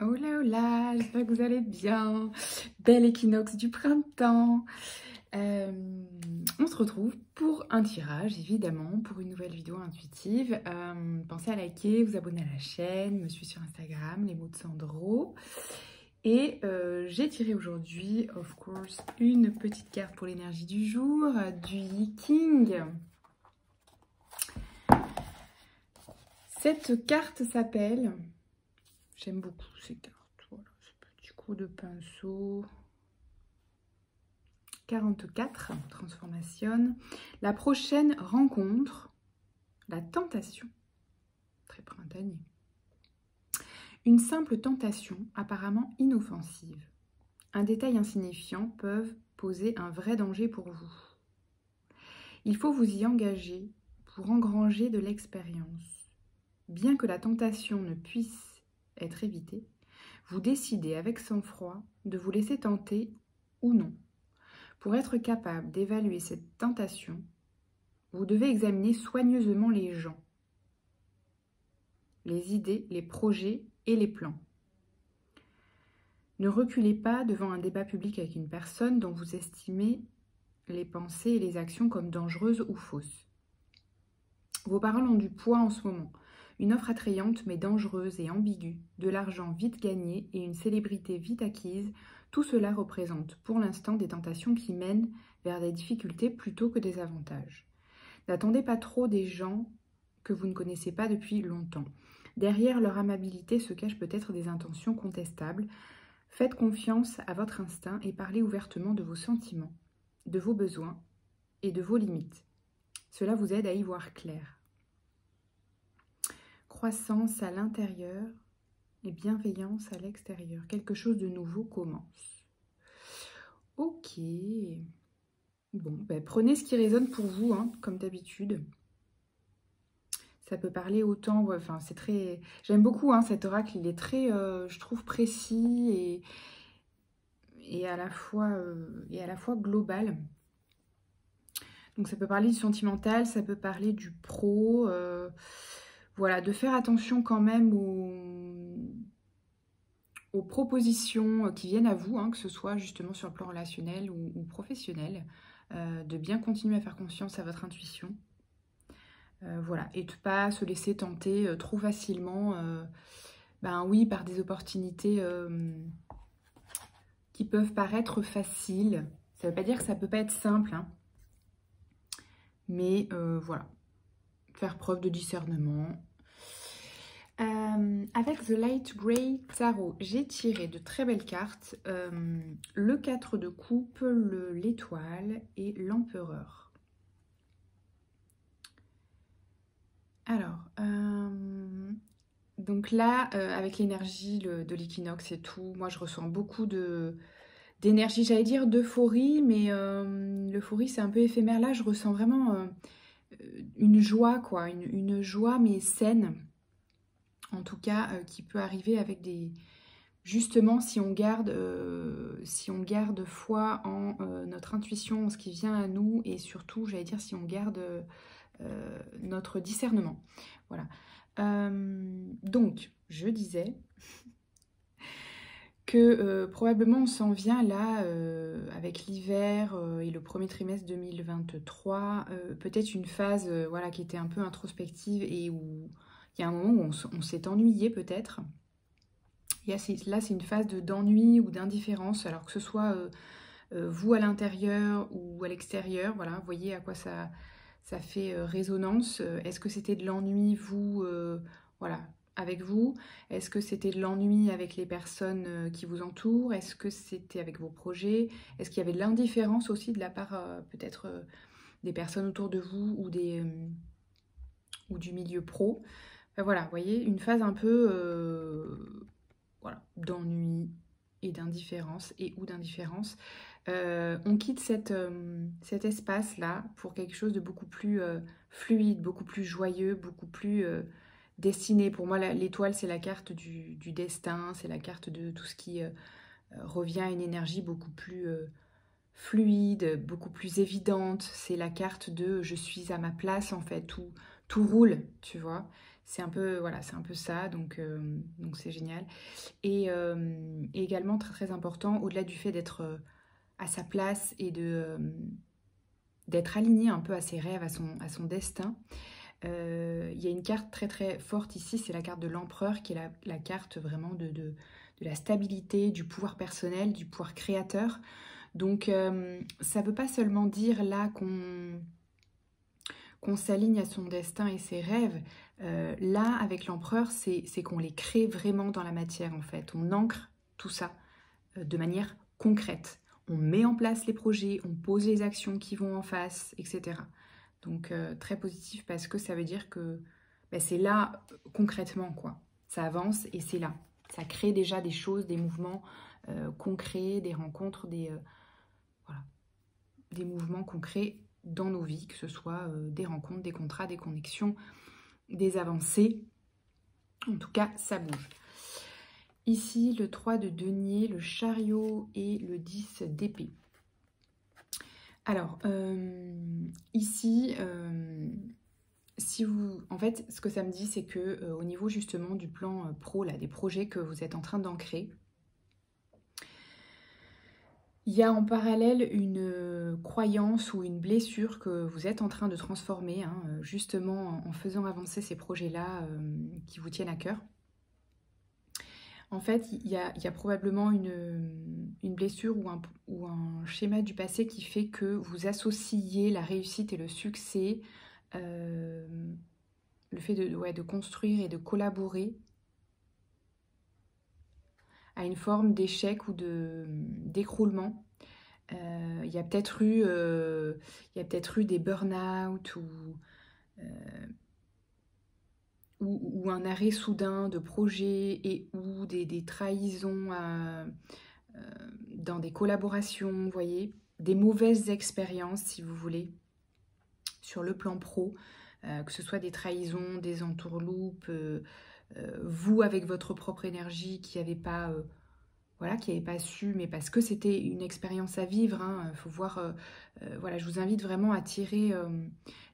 Oh là, j'espère que vous allez bien. Bel équinoxe du printemps. On se retrouve pour un tirage, évidemment, pour une nouvelle vidéo intuitive. Pensez à liker, vous abonner à la chaîne, me suivre sur Instagram, les mots de Sandro. Et j'ai tiré aujourd'hui, of course, une petite carte pour l'énergie du jour, du Yi King. Cette carte s'appelle... J'aime beaucoup ces cartes. Voilà, ce petit coup de pinceau. 44, transformation. La prochaine rencontre, la tentation. Très printanier. Une simple tentation, apparemment inoffensive. Un détail insignifiant peuvent poser un vrai danger pour vous. Il faut vous y engager pour engranger de l'expérience. Bien que la tentation ne puisse être évitée, vous décidez avec sang-froid de vous laisser tenter ou non. Pour être capable d'évaluer cette tentation, vous devez examiner soigneusement les gens, les idées, les projets et les plans. Ne reculez pas devant un débat public avec une personne dont vous estimez les pensées et les actions comme dangereuses ou fausses. Vos paroles ont du poids en ce moment. Une offre attrayante mais dangereuse et ambiguë, de l'argent vite gagné et une célébrité vite acquise, tout cela représente pour l'instant des tentations qui mènent vers des difficultés plutôt que des avantages. N'attendez pas trop des gens que vous ne connaissez pas depuis longtemps. Derrière leur amabilité se cachent peut-être des intentions contestables. Faites confiance à votre instinct et parlez ouvertement de vos sentiments, de vos besoins et de vos limites. Cela vous aide à y voir clair. Croissance à l'intérieur et bienveillance à l'extérieur. Quelque chose de nouveau commence. Ok. Bon, ben prenez ce qui résonne pour vous, hein, comme d'habitude. Ça peut parler autant, ouais, enfin c'est très... J'aime beaucoup hein, cet oracle, il est très, je trouve, précis et à la fois global. Donc ça peut parler du sentimental, ça peut parler du pro, voilà, de faire attention quand même aux propositions qui viennent à vous, hein, que ce soit justement sur le plan relationnel ou professionnel, de bien continuer à faire confiance à votre intuition. Voilà, et de ne pas se laisser tenter trop facilement, ben oui, par des opportunités qui peuvent paraître faciles. Ça ne veut pas dire que ça ne peut pas être simple, hein. Mais voilà, faire preuve de discernement. Avec The Light Grey Tarot, j'ai tiré de très belles cartes. Le 4 de coupe, l'étoile et l'empereur. Alors, donc là, avec l'énergie de l'équinoxe et tout, moi je ressens beaucoup d'énergie, j'allais dire d'euphorie, mais l'euphorie c'est un peu éphémère. Là, je ressens vraiment une joie, quoi, une joie mais saine. En tout cas, qui peut arriver avec des... Justement, si on garde foi en notre intuition, en ce qui vient à nous, et surtout, j'allais dire, si on garde notre discernement. Voilà. Donc, je disais que probablement on s'en vient là, avec l'hiver et le premier trimestre 2023, peut-être une phase voilà, qui était un peu introspective et où il y a un moment où on s'est ennuyé peut-être. Là, c'est une phase d'ennui ou d'indifférence, alors que ce soit vous à l'intérieur ou à l'extérieur. Voilà, vous voyez à quoi ça fait résonance. Est-ce que c'était de l'ennui, vous, voilà, avec vous? Est-ce que c'était de l'ennui avec les personnes qui vous entourent? Est-ce que c'était avec vos projets? Est-ce qu'il y avait de l'indifférence aussi de la part peut-être des personnes autour de vous ou du milieu pro? Enfin, voilà, vous voyez, une phase un peu... voilà, d'ennui et d'indifférence ou d'indifférence. On quitte cet espace-là pour quelque chose de beaucoup plus fluide, beaucoup plus joyeux, beaucoup plus destiné. Pour moi, l'étoile, c'est la carte du destin, c'est la carte de tout ce qui revient à une énergie beaucoup plus fluide, beaucoup plus évidente. C'est la carte de « je suis à ma place » en fait, tout roule, tu vois. c'est un peu, voilà, c'est un peu ça, donc c'est génial. Et également, très très important, au-delà du fait d'être à sa place et d'être aligné un peu à ses rêves, à son destin, il y a une carte très très forte ici, c'est la carte de l'empereur, qui est la carte vraiment de la stabilité, du pouvoir personnel, du pouvoir créateur. Donc ça ne veut pas seulement dire là qu'on s'aligne à son destin et ses rêves. Là, avec l'empereur, c'est qu'on les crée vraiment dans la matière, en fait. On ancre tout ça de manière concrète. On met en place les projets, on pose les actions qui vont en face, etc. Donc, très positif parce que ça veut dire que ben, c'est là, concrètement, quoi. Ça avance et c'est là. Ça crée déjà des choses, des mouvements concrets, des rencontres, voilà, des mouvements concrets dans nos vies, que ce soit des rencontres, des contrats, des connexions, des avancées. En tout cas, ça bouge. Ici, le 3 de denier, le chariot et le 10 d'épée. Alors, ici, si vous, en fait, ce que ça me dit, c'est que au niveau justement du plan pro, là, des projets que vous êtes en train d'ancrer, il y a en parallèle une croyance ou une blessure que vous êtes en train de transformer, hein, justement en faisant avancer ces projets-là qui vous tiennent à cœur. En fait, il y a probablement une blessure ou un schéma du passé qui fait que vous associez la réussite et le succès, le fait de construire et de collaborer à une forme d'échec ou d'écroulement. Il y a peut-être eu des burn-out ou un arrêt soudain de projet et ou des trahisons dans des collaborations, vous voyez, des mauvaises expériences, si vous voulez, sur le plan pro, que ce soit des trahisons, des entourloupes, vous avec votre propre énergie qui n'avez pas... voilà, qui n'avait pas su, mais parce que c'était une expérience à vivre. Hein, faut voir, voilà, je vous invite vraiment à tirer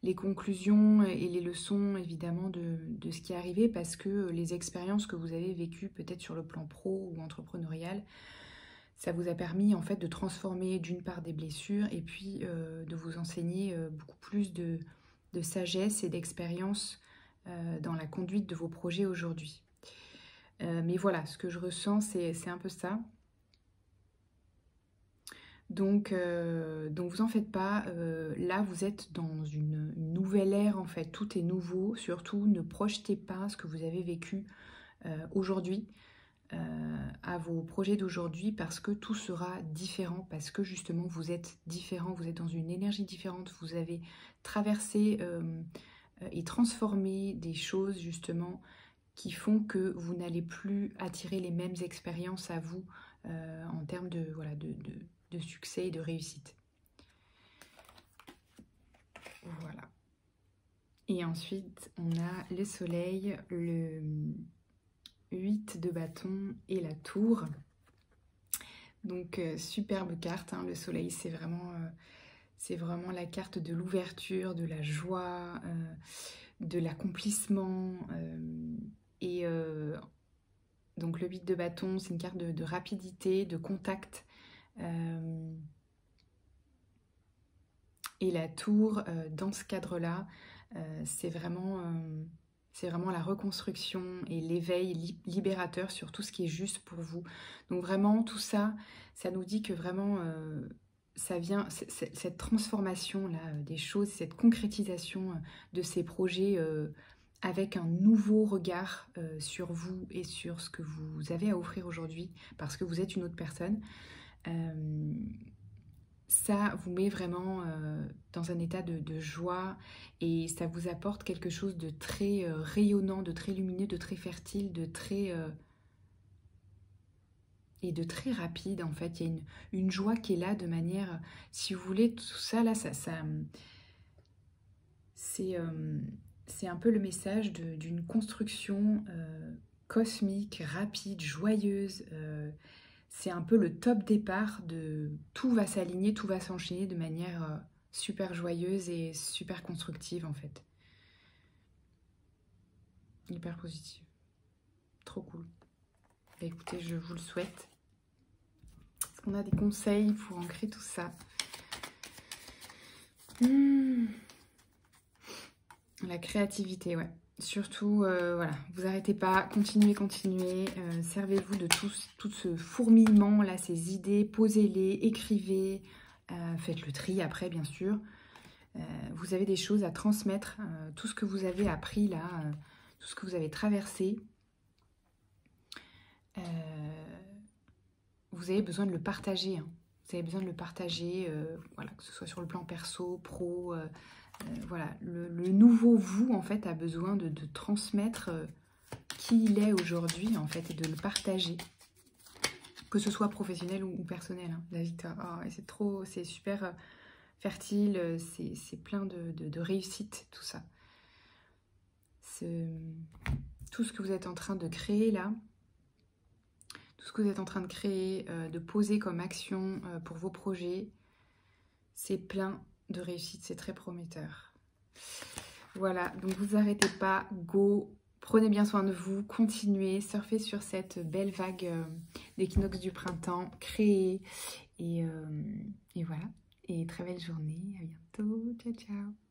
les conclusions et les leçons, évidemment, de ce qui est arrivé, parce que les expériences que vous avez vécues, peut-être sur le plan pro ou entrepreneurial, ça vous a permis, en fait, de transformer, d'une part, des blessures, et puis de vous enseigner beaucoup plus de sagesse et d'expérience dans la conduite de vos projets aujourd'hui. Mais voilà, ce que je ressens, c'est un peu ça. Donc vous en faites pas. Là, vous êtes dans une nouvelle ère, en fait. Tout est nouveau. Surtout, ne projetez pas ce que vous avez vécu aujourd'hui à vos projets d'aujourd'hui, parce que tout sera différent, parce que justement, vous êtes différent, vous êtes dans une énergie différente, vous avez traversé et transformé des choses, justement, qui font que vous n'allez plus attirer les mêmes expériences à vous en termes de, voilà, de succès et de réussite. Voilà. Et ensuite, on a le soleil, le 8 de bâton et la tour. Donc, superbe carte, hein, le soleil, c'est vraiment la carte de l'ouverture, de la joie, de l'accomplissement. Et donc le 8 de bâton, c'est une carte de rapidité, de contact. Et la tour, dans ce cadre-là, c'est vraiment la reconstruction et l'éveil libérateur sur tout ce qui est juste pour vous. Donc vraiment, tout ça, ça nous dit que vraiment, ça vient, cette transformation-là des choses, cette concrétisation de ces projets avec un nouveau regard sur vous et sur ce que vous avez à offrir aujourd'hui, parce que vous êtes une autre personne. Ça vous met vraiment dans un état de joie, et ça vous apporte quelque chose de très rayonnant, de très lumineux, de très fertile, de très rapide, en fait. Il y a une joie qui est là de manière, si vous voulez, tout ça là, c'est un peu le message d'une construction cosmique, rapide, joyeuse. C'est un peu le top départ de tout va s'aligner, tout va s'enchaîner de manière super joyeuse et super constructive, en fait. hyper positive. Trop cool. Bah, écoutez, je vous le souhaite. Est-ce qu'on a des conseils pour ancrer tout ça? La créativité, ouais. Surtout, voilà, vous arrêtez pas, continuez, servez-vous de tout ce fourmillement, là, ces idées, posez-les, écrivez, faites le tri après, bien sûr. Vous avez des choses à transmettre, tout ce que vous avez appris, là, tout ce que vous avez traversé. Vous avez besoin de le partager, hein. Vous avez besoin de le partager, voilà, que ce soit sur le plan perso, pro, voilà, le nouveau vous, en fait, a besoin de transmettre qui il est aujourd'hui, en fait, et de le partager. Que ce soit professionnel ou personnel, hein, la victoire. Oh, c'est super fertile, c'est plein de réussite, tout ça. Tout ce que vous êtes en train de créer, là, tout ce que vous êtes en train de créer, de poser comme action pour vos projets, c'est plein de réussite, c'est très prometteur. Voilà, donc vous arrêtez pas, go, prenez bien soin de vous, continuez, surfez sur cette belle vague d'équinoxe du printemps, créez, et voilà, et très belle journée, à bientôt, ciao ciao.